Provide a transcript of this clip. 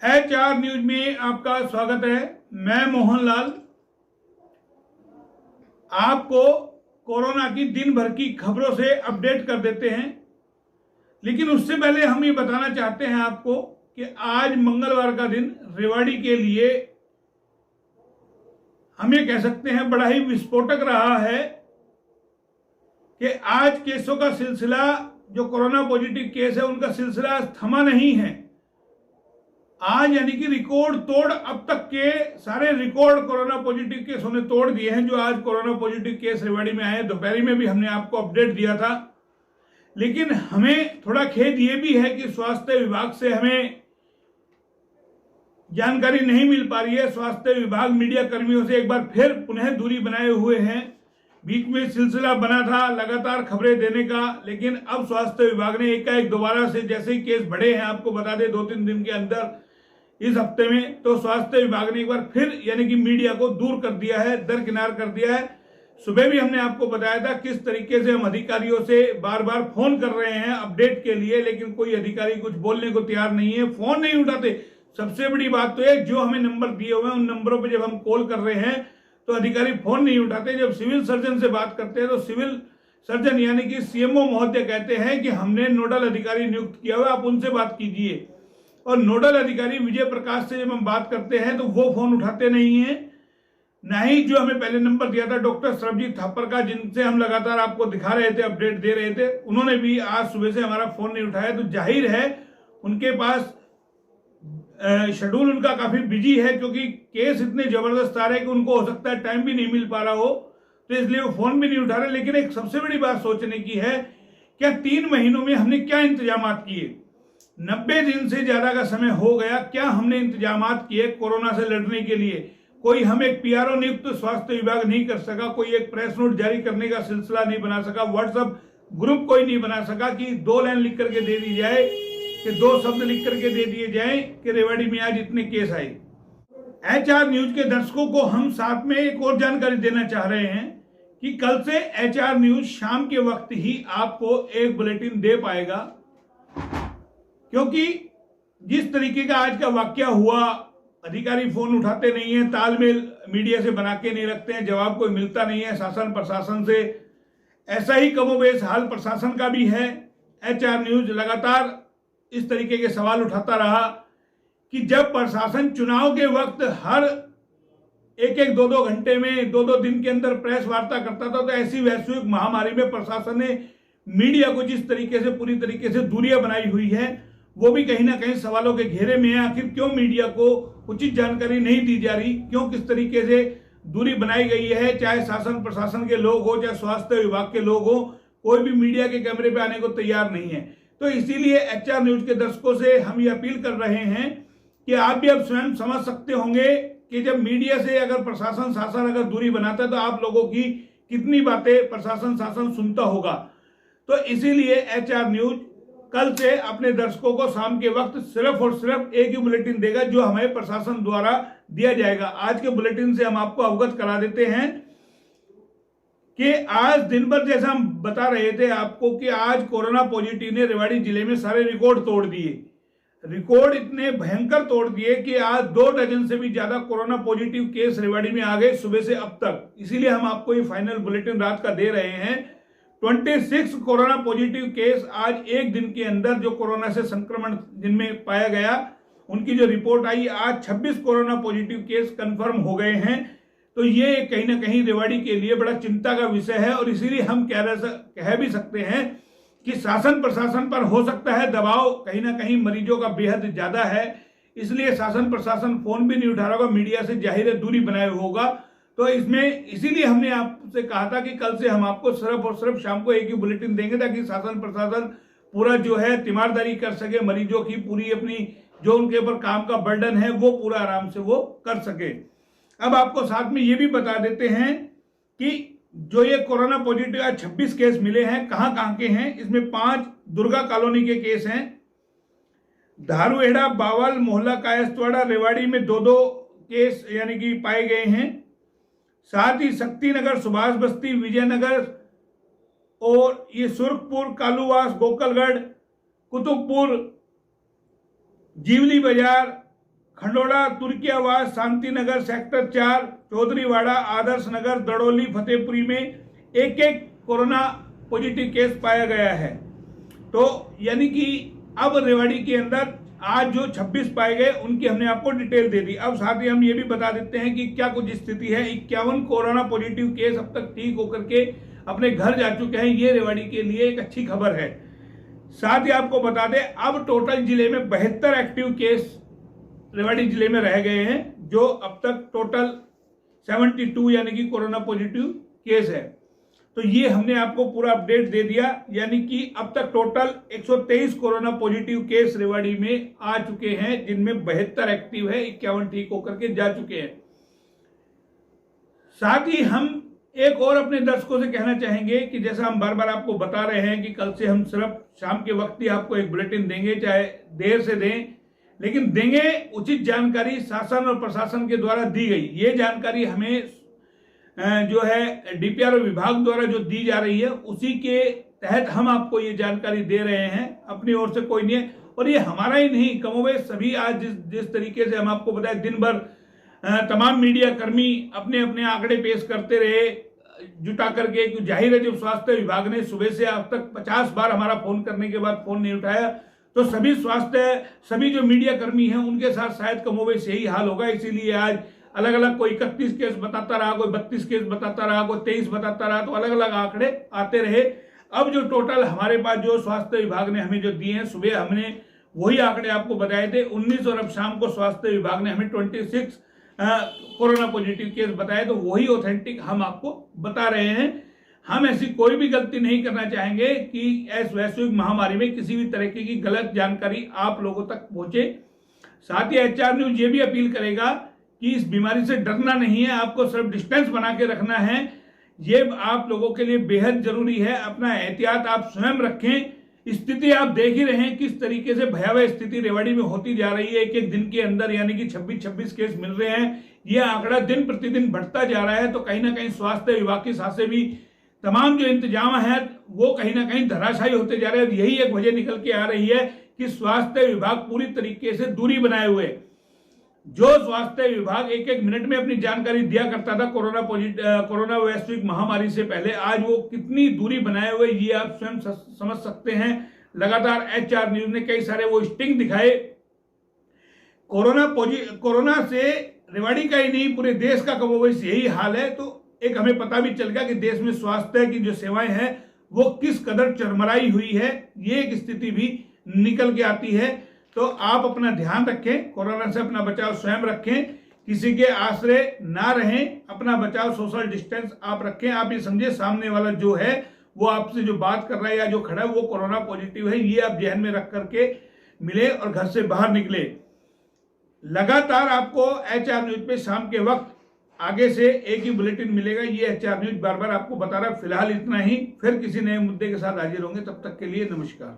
HR news में आपका स्वागत है। मैं मोहनलाल आपको कोरोना की दिन भर की खबरों से अपडेट कर देते हैं। लेकिन उससे पहले हम ये बताना चाहते हैं आपको कि आज मंगलवार का दिन रेवाड़ी के लिए हम ये कह सकते हैं बड़ा ही विस्फोटक रहा है कि आज केसों का सिलसिला, जो कोरोना पॉजिटिव केस है उनका सिलसिला थमा नहीं है। आज यानी कि रिकॉर्ड तोड़, अब तक के सारे रिकॉर्ड कोरोना पॉजिटिव केसों ने तोड़ दिए हैं। जो आज कोरोना पॉजिटिव केस रेवाड़ी में आए, दोपहर में भी हमने आपको अपडेट दिया था। लेकिन हमें थोड़ा खेद ये भी है कि स्वास्थ्य विभाग से हमें जानकारी नहीं मिल पा रही है। स्वास्थ्य विभाग मीडिया कर्मियों से एक बार फिर पुनः दूरी बनाए हुए हैं। बीच में सिलसिला बना था लगातार खबरें देने का, लेकिन अब स्वास्थ्य विभाग ने एकाएक दोबारा से, जैसे ही केस बढ़े हैं, आपको बता दें 2-3 दिन के अंदर इस हफ्ते में, तो स्वास्थ्य विभाग ने एक बार फिर यानी कि मीडिया को दूर कर दिया है, दरकिनार कर दिया है। सुबह भी हमने आपको बताया था किस तरीके से हम अधिकारियों से बार बार फोन कर रहे हैं अपडेट के लिए, लेकिन कोई अधिकारी कुछ बोलने को तैयार नहीं है, फोन नहीं उठाते। सबसे बड़ी बात तो है, जो हमें नंबर दिए हुए हैं उन नंबरों पर जब हम कॉल कर रहे हैं तो अधिकारी फोन नहीं उठाते। जब सिविल सर्जन से बात करते हैं तो सिविल सर्जन यानी कि CMO महोदय कहते हैं कि हमने नोडल अधिकारी नियुक्त किया हुआ, आप उनसे बात कीजिए। और नोडल अधिकारी विजय प्रकाश से जब हम बात करते हैं तो वो फोन उठाते नहीं है। ना ही जो हमें पहले नंबर दिया था डॉक्टर सरबजीत थापर का, जिनसे हम लगातार आपको दिखा रहे थे, अपडेट दे रहे थे, उन्होंने भी आज सुबह से हमारा फोन नहीं उठाया। तो जाहिर है उनके पास शेड्यूल उनका काफी बिजी है, क्योंकि केस इतने जबरदस्त आ रहे हैं कि उनको हो सकता है टाइम भी नहीं मिल पा रहा हो, तो इसलिए वो फोन भी नहीं उठा रहे। लेकिन एक सबसे बड़ी बात सोचने की है, क्या 3 महीनों में हमने क्या इंतजाम किए? 90 दिन से ज्यादा का समय हो गया, क्या हमने इंतजाम किए कोरोना से लड़ने के लिए? कोई हम एक PRO नियुक्त स्वास्थ्य विभाग नहीं कर सका, कोई एक प्रेस नोट जारी करने का सिलसिला नहीं बना सका, व्हाट्सएप ग्रुप कोई नहीं बना सका कि 2 लाइन लिख करके दे दी जाए, कि 2 शब्द लिख करके दे दिए जाए कि रेवाड़ी में आज इतने केस आए। HR न्यूज के दर्शकों को हम साथ में एक और जानकारी देना चाह रहे हैं कि कल से HR न्यूज शाम के वक्त ही आपको एक बुलेटिन दे पाएगा, क्योंकि जिस तरीके का आज का वाकया हुआ, अधिकारी फोन उठाते नहीं है, तालमेल मीडिया से बना के नहीं रखते हैं, जवाब कोई मिलता नहीं है शासन प्रशासन से। ऐसा ही कमोबेश हाल प्रशासन का भी है। HR न्यूज लगातार इस तरीके के सवाल उठाता रहा कि जब प्रशासन चुनाव के वक्त हर 1-1, 2-2 घंटे में, 2-2 दिन के अंदर प्रेस वार्ता करता था, तो ऐसी वैश्विक महामारी में प्रशासन ने मीडिया को जिस तरीके से पूरी तरीके से दूरियां बनाई हुई है, वो भी कहीं ना कहीं सवालों के घेरे में है। आखिर क्यों मीडिया को उचित जानकारी नहीं दी जा रही, क्यों किस तरीके से दूरी बनाई गई है? चाहे शासन प्रशासन के लोग हो, चाहे स्वास्थ्य विभाग के लोग हो, कोई भी मीडिया के कैमरे पे आने को तैयार नहीं है। तो इसीलिए HR न्यूज के दर्शकों से हम ये अपील कर रहे हैं कि आप भी अब स्वयं समझ सकते होंगे कि जब मीडिया से अगर प्रशासन शासन अगर दूरी बनाता है तो आप लोगों की कितनी बातें प्रशासन शासन सुनता होगा। तो इसीलिए HR न्यूज कल से अपने दर्शकों को शाम के वक्त सिर्फ और सिर्फ एक ही बुलेटिन देगा, जो हमें प्रशासन द्वारा दिया जाएगा। आज के बुलेटिन से हम आपको अवगत करा देते हैं कि आज दिन भर, जैसा हम बता रहे थे आपको कि आज कोरोना पॉजिटिव ने रेवाड़ी जिले में सारे रिकॉर्ड तोड़ दिए। रिकॉर्ड इतने भयंकर तोड़ दिए कि आज 2 डजन से भी ज्यादा कोरोना पॉजिटिव केस रेवाड़ी में आ गए सुबह से अब तक। इसीलिए हम आपको ये फाइनल बुलेटिन रात का दे रहे हैं। 26 कोरोना पॉजिटिव केस आज एक दिन के अंदर, जो कोरोना से संक्रमण जिनमें पाया गया, उनकी जो रिपोर्ट आई, आज 26 कोरोना पॉजिटिव केस कंफर्म हो गए हैं। तो ये कहीं ना कहीं रेवाड़ी के लिए बड़ा चिंता का विषय है, और इसीलिए हम कह भी सकते हैं कि शासन प्रशासन पर हो सकता है दबाव कहीं ना कहीं मरीजों का बेहद ज्यादा है। इसलिए शासन प्रशासन फोन भी नहीं उठा रहा होगा, मीडिया से जाहिर है दूरी बनाए होगा। तो इसमें इसीलिए हमने आपसे कहा था कि कल से हम आपको सिर्फ और सिर्फ शाम को एक ही बुलेटिन देंगे, ताकि शासन प्रशासन पूरा जो है तीमारदारी कर सके, मरीजों की पूरी अपनी जो उनके ऊपर काम का बर्डन है वो पूरा आराम से वो कर सके। अब आपको साथ में ये भी बता देते हैं कि जो ये कोरोना पॉजिटिव आज 26 केस मिले हैं, कहां कहां के हैं। इसमें 5 दुर्गा कॉलोनी के केस हैं, धारुहेड़ा, बावल, मोहल्ला कायस्थवाड़ा, रेवाड़ी में 2-2 केस यानी कि पाए गए हैं। साथ ही शक्तिनगर, सुभाष बस्ती, विजयनगर और ये सुर्खपुर, कालूवास, गोकलगढ़, कुतुबपुर, जीवली बाजार, खंडोड़ा, तुर्कियावास, शांति नगर, सेक्टर 4, चौधरीवाड़ा, आदर्श नगर, दड़ोली, फतेहपुरी में एक एक कोरोना पॉजिटिव केस पाया गया है। तो यानी कि अब रेवाड़ी के अंदर आज जो 26 पाए गए उनकी हमने आपको डिटेल दे दी। अब साथ ही हम ये भी बता देते हैं कि क्या कुछ स्थिति है। 51 कोरोना पॉजिटिव केस अब तक ठीक होकर के अपने घर जा चुके हैं। ये रेवाड़ी के लिए एक अच्छी खबर है। साथ ही आपको बता दें अब टोटल जिले में 72 एक्टिव केस रेवाड़ी जिले में रह गए हैं, जो अब तक टोटल 72 यानी कि कोरोना पॉजिटिव केस है। तो ये हमने आपको पूरा अपडेट दे दिया, यानी कि अब तक total 123 corona positive case Rewari में आ चुके हैं, जिनमें 72 एक्टिव है, 51 ठीक होकर के जा चुके हैं। साथ ही हम एक और अपने दर्शकों से कहना चाहेंगे कि जैसा हम बार बार आपको बता रहे हैं कि कल से हम सिर्फ शाम के वक्त ही आपको एक बुलेटिन देंगे, चाहे देर से दें, लेकिन देंगे उचित जानकारी शासन और प्रशासन के द्वारा दी गई। ये जानकारी हमें जो है डीपीआर विभाग द्वारा जो दी जा रही है उसी के तहत हम आपको ये जानकारी दे रहे हैं, अपनी ओर से कोई नहीं है। और ये हमारा ही नहीं, कमोबेश सभी आज जिस तरीके से हम आपको बताएं दिन भर तमाम मीडिया कर्मी अपने अपने आंकड़े पेश करते रहे जुटा करके। जाहिर है जब स्वास्थ्य विभाग ने सुबह से अब तक 50 बार हमारा फोन करने के बाद फोन नहीं उठाया, तो सभी जो मीडिया कर्मी हैं उनके साथ शायद कमोबेश यही हाल होगा। इसीलिए आज अलग अलग कोई 31 केस बताता रहा, कोई 32 केस बताता रहा, कोई 23 बताता रहा, तो अलग अलग आंकड़े आते रहे। अब जो टोटल हमारे पास जो स्वास्थ्य विभाग ने हमें जो दिए हैं, सुबह हमने वही आंकड़े आपको बताए थे 19, और अब शाम को स्वास्थ्य विभाग ने हमें 26 कोरोना पॉजिटिव केस बताए, तो वही ऑथेंटिक हम आपको बता रहे हैं। हम ऐसी कोई भी गलती नहीं करना चाहेंगे कि इस वैश्विक महामारी में किसी भी तरीके की गलत जानकारी आप लोगों तक पहुंचे। साथ ही HR न्यूज ये भी अपील करेगा कि इस बीमारी से डरना नहीं है, आपको सिर्फ डिस्टेंस बना के रखना है। ये आप लोगों के लिए बेहद जरूरी है। अपना एहतियात आप स्वयं रखें। स्थिति आप देख ही रहे हैं किस तरीके से भयावह स्थिति रेवाड़ी में होती जा रही है। एक एक दिन के अंदर यानी कि 26 केस मिल रहे हैं। यह आंकड़ा दिन प्रतिदिन बढ़ता जा रहा है। तो कहीं ना कहीं स्वास्थ्य विभाग के साथ से भी तमाम जो इंतजाम है वो कहीं ना कहीं धराशायी होते जा रहे हैं। यही एक वजह निकल के आ रही है कि स्वास्थ्य विभाग पूरी तरीके से दूरी बनाए हुए, जो स्वास्थ्य विभाग एक एक मिनट में अपनी जानकारी दिया करता था कोरोना वैश्विक महामारी से पहले, आज वो कितनी दूरी बनाए हुए ये आप स्वयं समझ सकते हैं। लगातार HR न्यूज ने कई सारे वो स्टिंग दिखाए। कोरोना से रेवाड़ी का ही नहीं पूरे देश का कमोबेश यही हाल है। तो एक हमें पता भी चल गया कि देश में स्वास्थ्य की जो सेवाएं हैं वो किस कदर चरमराई हुई है। ये एक स्थिति भी निकल के आती है। तो आप अपना ध्यान रखें, कोरोना से अपना बचाव स्वयं रखें, किसी के आश्रय ना रहें, अपना बचाव सोशल डिस्टेंस आप रखें। आप ये समझे सामने वाला जो है वो आपसे जो बात कर रहा है या जो खड़ा है वो कोरोना पॉजिटिव है, ये आप ध्यान में रख करके मिले और घर से बाहर निकले। लगातार आपको HR न्यूज पे शाम के वक्त आगे से एक ही बुलेटिन मिलेगा। ये HR न्यूज बार बार आपको बता रहा है। फिलहाल इतना ही, फिर किसी नए मुद्दे के साथ हाजिर होंगे। तब तक के लिए नमस्कार।